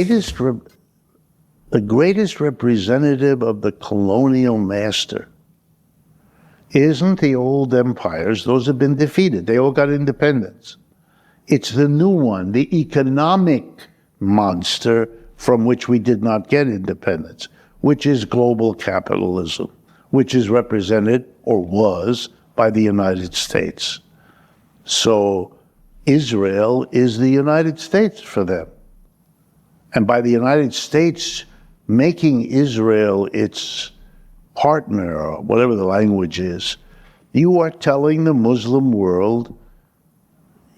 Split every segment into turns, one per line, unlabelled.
The greatest representative of the colonial master isn't the old empires. Those have been defeated. They all got independence. It's the new one, the economic monster from which we did not get independence, which is global capitalism, which is represented, or was, by the United States. So Israel is the United States for them. And by the United States making Israel its partner, or whatever the language is, you are telling the Muslim world,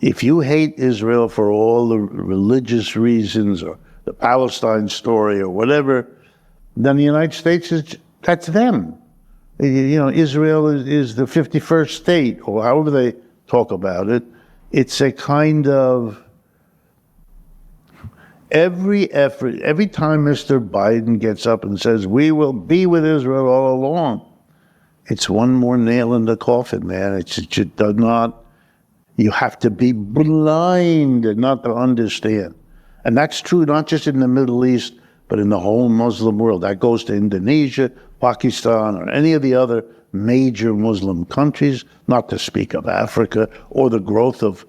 if you hate Israel for all the religious reasons or the Palestine story or whatever, then the United States that's them. You know, Israel is the 51st state, or however they talk about it. It's a kind of every time Mr. Biden gets up and says, we will be with Israel all along, it's one more nail in the coffin, man. It does not, you have to be blind not to understand. And that's true not just in the Middle East, but in the whole Muslim world. That goes to Indonesia, Pakistan, or any of the other major Muslim countries, not to speak of Africa, or the growth of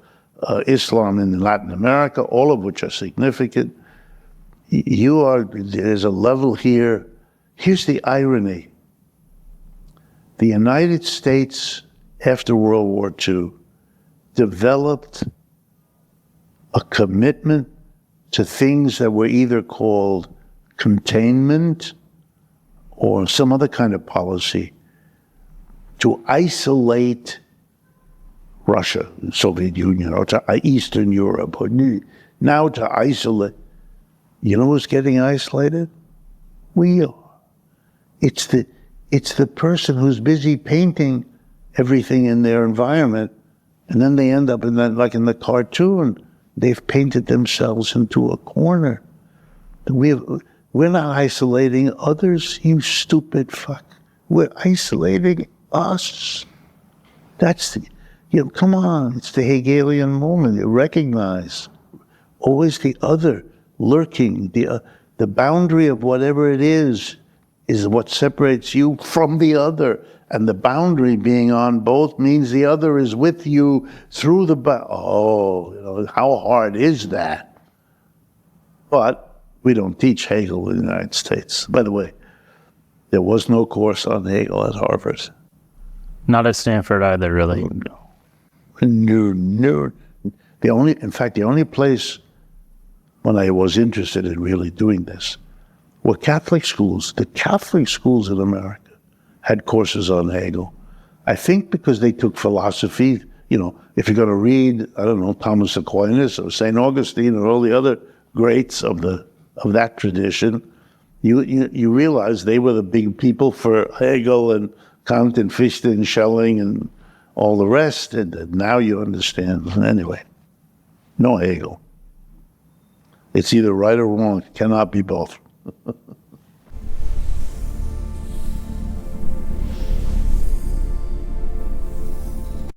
Islam in Latin America, all of which are significant. There's a level here. Here's the irony. The United States, after World War II, developed a commitment to things that were either called containment or some other kind of policy to isolate Russia, the Soviet Union, or to Eastern Europe, or now to isolate. You know who's getting isolated? We are. It's the person who's busy painting everything in their environment, and then they end up in that, like in the cartoon, they've painted themselves into a corner. We're not isolating others, you stupid fuck. We're isolating us. That's the, come on, it's the Hegelian moment. You recognize always the other lurking. The boundary of whatever it is what separates you from the other. And the boundary being on both means the other is with you through the how hard is that? But we don't teach Hegel in the United States. By the way, there was no course on Hegel at Harvard.
Not at Stanford either, really.
No. The only place when I was interested in really doing this were Catholic schools. The Catholic schools in America had courses on Hegel. I think because they took philosophy, if you're going to read, I don't know, Thomas Aquinas or St. Augustine or all the other greats of that tradition, you realize they were the big people for Hegel and Kant and Fichte and Schelling and all the rest, and now you understand. Anyway, no Hegel. It's either right or wrong. It cannot be both.